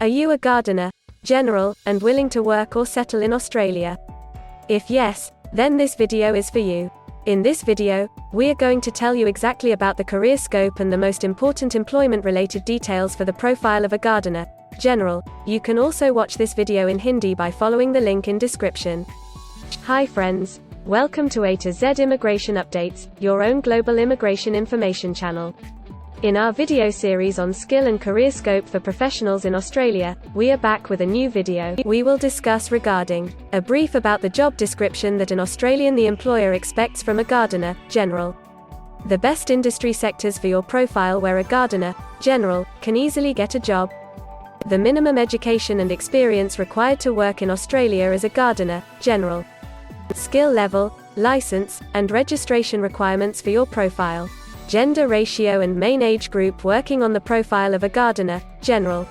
Are you a gardener, general, and willing to work or settle in Australia? If yes, then this video is for you. In this video, we are going to tell you exactly about the career scope and the most important employment-related details for the profile of a gardener, general. You can also watch this video in Hindi by following the link in description. Hi friends, welcome to A to Z Immigration Updates, your own global immigration information channel. In our video series on skill and career scope for professionals in Australia, we are back with a new video. We will discuss regarding a brief about the job description that an Australian the employer expects from a gardener, general. The best industry sectors for your profile where a gardener, general, can easily get a job. The minimum education and experience required to work in Australia as a gardener, general. Skill level, license, and registration requirements for your profile. Gender ratio and main age group working on the profile of a gardener, general.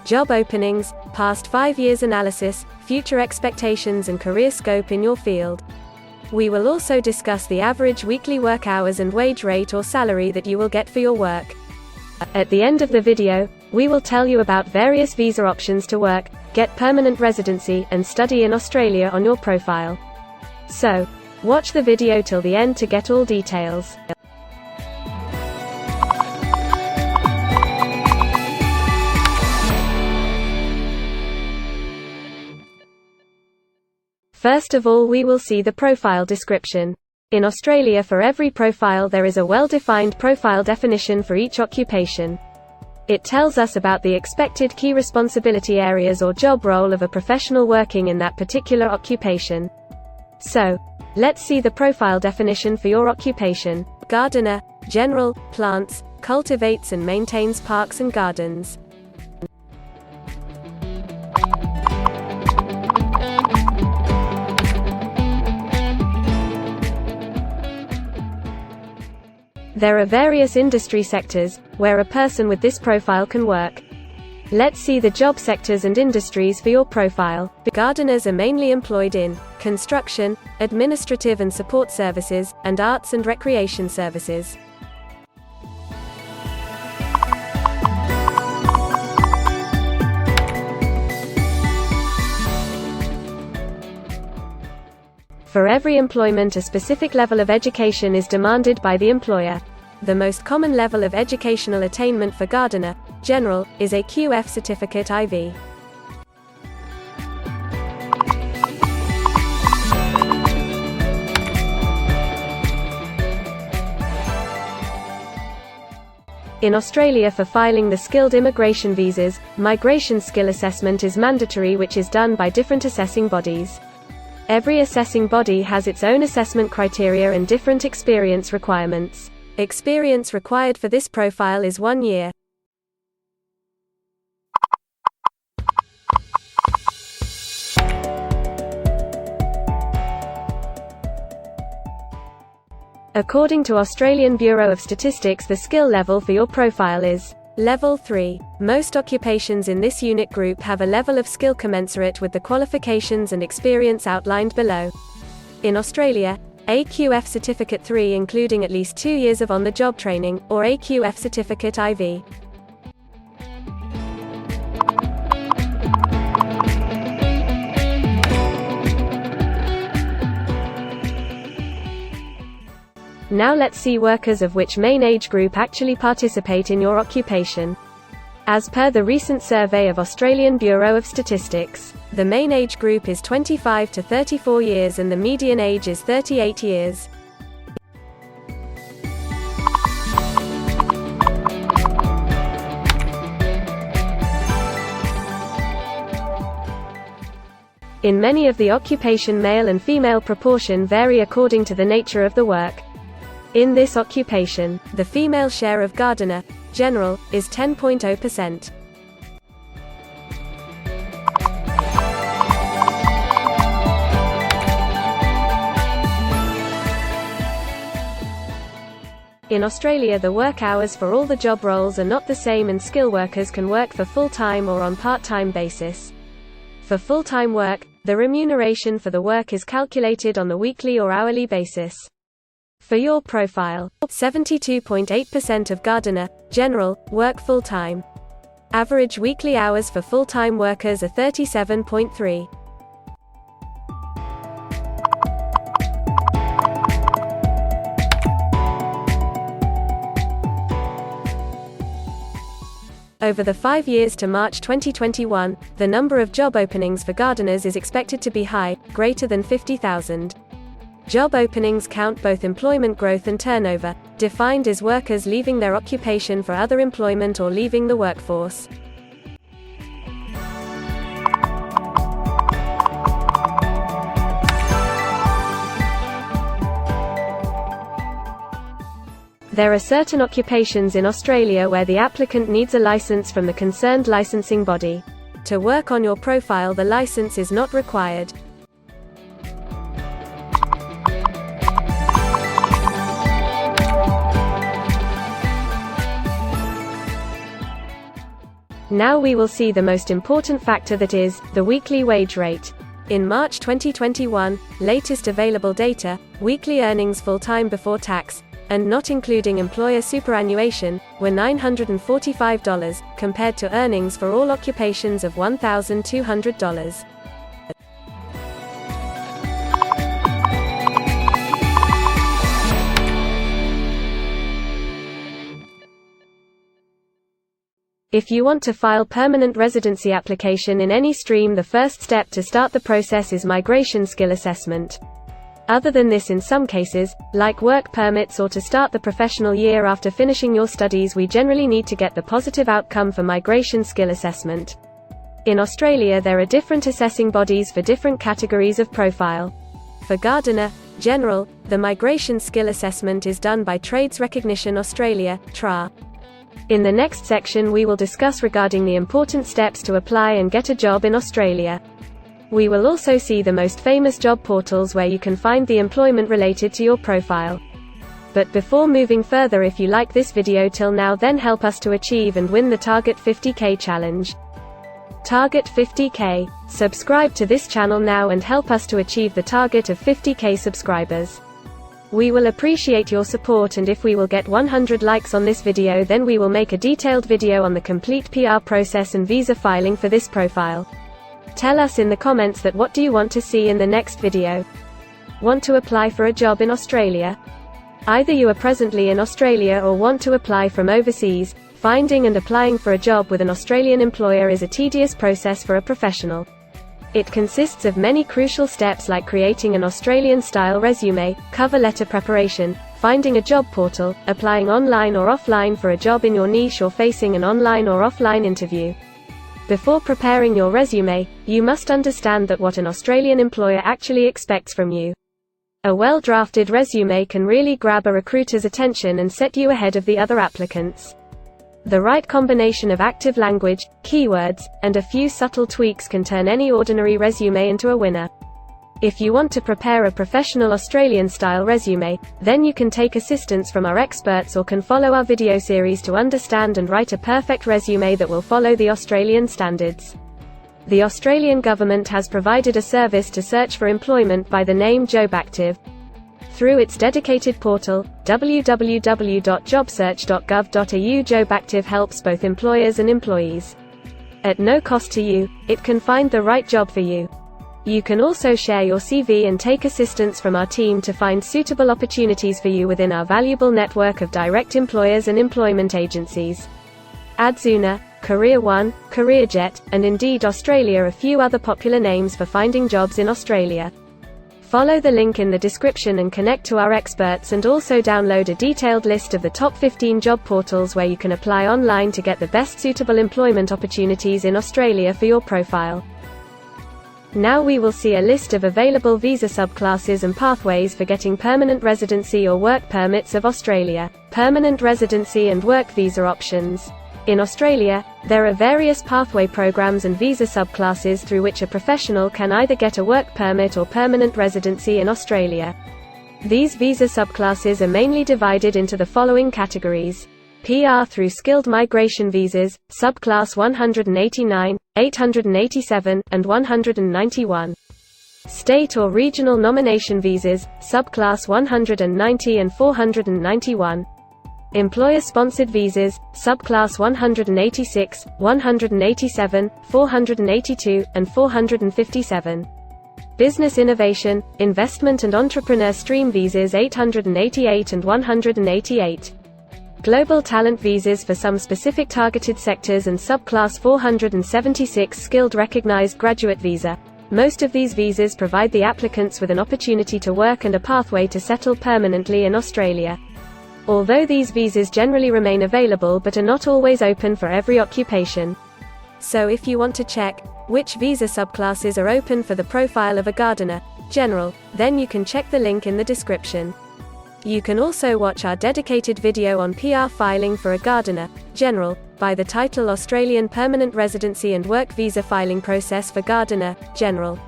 Job openings, past 5 years analysis, future expectations and career scope in your field. We will also discuss the average weekly work hours and wage rate or salary that you will get for your work. At the end of the video, we will tell you about various visa options to work, get permanent residency, and study in Australia on your profile. So, watch the video till the end to get all details. First of all, we will see the profile description. In Australia, for every profile there is a well-defined profile definition for each occupation. It tells us about the expected key responsibility areas or job role of a professional working in that particular occupation. So, let's see the profile definition for your occupation. Gardener, general, plants, cultivates and maintains parks and gardens. There are various industry sectors where a person with this profile can work. Let's see the job sectors and industries for your profile. Gardeners are mainly employed in construction, administrative and support services, and arts and recreation services. For every employment, a specific level of education is demanded by the employer. The most common level of educational attainment for gardener, general, is a QF certificate IV. In Australia, for filing the skilled immigration visas, migration skill assessment is mandatory, which is done by different assessing bodies. Every assessing body has its own assessment criteria and different experience requirements. Experience required for this profile is 1 year. According to Australian Bureau of Statistics, the skill level for your profile is Level 3. Most occupations in this unit group have a level of skill commensurate with the qualifications and experience outlined below. In Australia, AQF Certificate 3 including at least 2 years of on-the-job training, or AQF Certificate IV. Now let's see workers of which main age group actually participate in your occupation. As per the recent survey of Australian Bureau of Statistics, the main age group is 25 to 34 years and the median age is 38 years. In many of the occupation, male and female proportion vary according to the nature of the work. In this occupation, the female share of gardener, general, is 10.0%. In Australia, the work hours for all the job roles are not the same and skill workers can work for full-time or on part-time basis. For full-time work, the remuneration for the work is calculated on the weekly or hourly basis. For your profile, 72.8% of gardener, general, work full-time. Average weekly hours for full-time workers are 37.3. Over the 5 years to March 2021, the number of job openings for gardeners is expected to be high, greater than 50,000. Job openings count both employment growth and turnover, defined as workers leaving their occupation for other employment or leaving the workforce. There are certain occupations in Australia where the applicant needs a license from the concerned licensing body. To work on your profile, the license is not required. Now we will see the most important factor, that is, the weekly wage rate. In March 2021, latest available data, weekly earnings full-time before tax, and not including employer superannuation, were $945, compared to earnings for all occupations of $1,200. If you want to file permanent residency application in any stream, the first step to start the process is migration skill assessment. Other than this, in some cases, like work permits or to start the professional year after finishing your studies, we generally need to get the positive outcome for migration skill assessment. In Australia, there are different assessing bodies for different categories of profile. For gardener, general, the migration skill assessment is done by Trades Recognition Australia, TRA. In the next section we will discuss regarding the important steps to apply and get a job in Australia. We will also see the most famous job portals where you can find the employment related to your profile. But before moving further, if you like this video till now, then help us to achieve and win the Target 50K challenge. Target 50K. Subscribe to this channel now and help us to achieve the target of 50K subscribers. We will appreciate your support, and if we will get 100 likes on this video, then we will make a detailed video on the complete PR process and visa filing for this profile. Tell us in the comments that what do you want to see in the next video. Want to apply for a job in Australia? Either you are presently in Australia or want to apply from overseas. Finding and applying for a job with an Australian employer is a tedious process for a professional. It consists of many crucial steps like creating an Australian-style resume, cover letter preparation, finding a job portal, applying online or offline for a job in your niche, or facing an online or offline interview. Before preparing your resume, you must understand that what an Australian employer actually expects from you. A well-drafted resume can really grab a recruiter's attention and set you ahead of the other applicants. The right combination of active language, keywords, and a few subtle tweaks can turn any ordinary resume into a winner. If you want to prepare a professional Australian-style resume, then you can take assistance from our experts or can follow our video series to understand and write a perfect resume that will follow the Australian standards. The Australian government has provided a service to search for employment by the name JobActive. Through its dedicated portal, www.jobsearch.gov.au, JobActive helps both employers and employees. At no cost to you, it can find the right job for you. You can also share your CV and take assistance from our team to find suitable opportunities for you within our valuable network of direct employers and employment agencies. Adzuna, Career One, CareerJet, and Indeed Australia are a few other popular names for finding jobs in Australia. Follow the link in the description and connect to our experts, and also download a detailed list of the top 15 job portals where you can apply online to get the best suitable employment opportunities in Australia for your profile. Now we will see a list of available visa subclasses and pathways for getting permanent residency or work permits of Australia. Permanent residency and work visa options. In Australia, there are various pathway programs and visa subclasses through which a professional can either get a work permit or permanent residency in Australia. These visa subclasses are mainly divided into the following categories: PR through skilled migration visas, subclass 189, 887, and 191. State or regional nomination visas, subclass 190 and 491. Employer-sponsored visas, subclass 186, 187, 482, and 457. Business innovation, investment and entrepreneur stream visas 888 and 188. Global talent visas for some specific targeted sectors and subclass 476 skilled recognized graduate visa. Most of these visas provide the applicants with an opportunity to work and a pathway to settle permanently in Australia. Although these visas generally remain available but are not always open for every occupation. So if you want to check which visa subclasses are open for the profile of a gardener, general, then you can check the link in the description. You can also watch our dedicated video on PR filing for a gardener, general, by the title Australian Permanent Residency and Work Visa Filing Process for Gardener, General.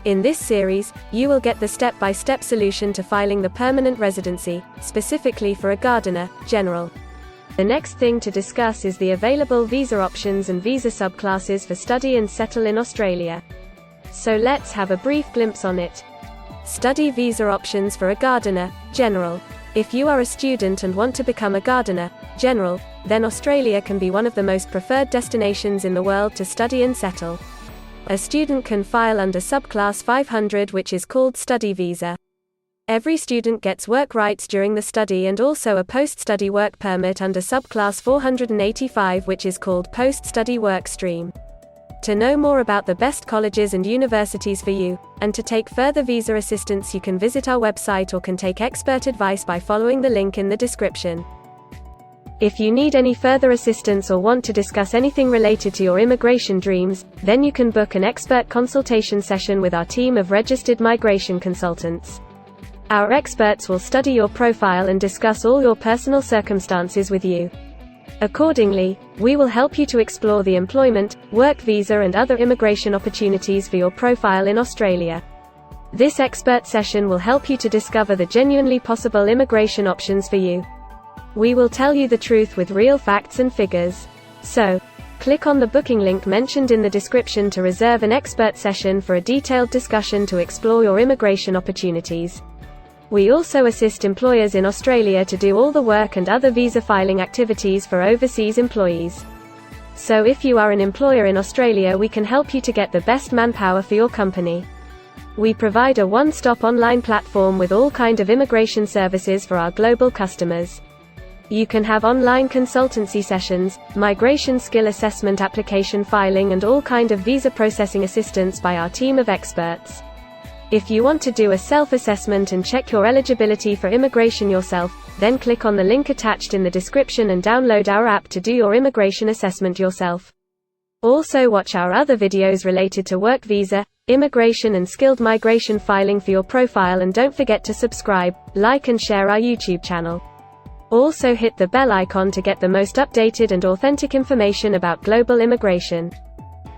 In this series, you will get the step-by-step solution to filing the permanent residency, specifically for a gardener, general. The next thing to discuss is the available visa options and visa subclasses for study and settle in Australia. So let's have a brief glimpse on it. Study visa options for a gardener, general. If you are a student and want to become a gardener, general, then Australia can be one of the most preferred destinations in the world to study and settle. A student can file under subclass 500, which is called study visa. Every student gets work rights during the study and also a post-study work permit under subclass 485, which is called post-study work stream. To know more about the best colleges and universities for you, and to take further visa assistance, you can visit our website or can take expert advice by following the link in the description. If you need any further assistance or want to discuss anything related to your immigration dreams, then you can book an expert consultation session with our team of registered migration consultants. Our experts will study your profile and discuss all your personal circumstances with you. Accordingly, we will help you to explore the employment, work visa and other immigration opportunities for your profile in Australia. This expert session will help you to discover the genuinely possible immigration options for you. We will tell you the truth with real facts and figures. So, click on the booking link mentioned in the description to reserve an expert session for a detailed discussion to explore your immigration opportunities. We also assist employers in Australia to do all the work and other visa filing activities for overseas employees. So if you are an employer in Australia, we can help you to get the best manpower for your company. We provide a one-stop online platform with all kinds of immigration services for our global customers. You can have online consultancy sessions, migration skill assessment, application filing and all kind of visa processing assistance by our team of experts. If you want to do a self-assessment and check your eligibility for immigration yourself, then click on the link attached in the description and download our app to do your immigration assessment yourself. Also watch our other videos related to work visa, immigration and skilled migration filing for your profile, and don't forget to subscribe, like and share our YouTube channel. Also hit the bell icon to get the most updated and authentic information about global immigration.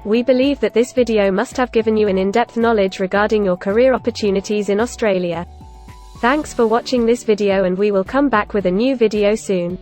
We believe that this video must have given you an in-depth knowledge regarding your career opportunities in Australia. Thanks for watching this video, and we will come back with a new video soon.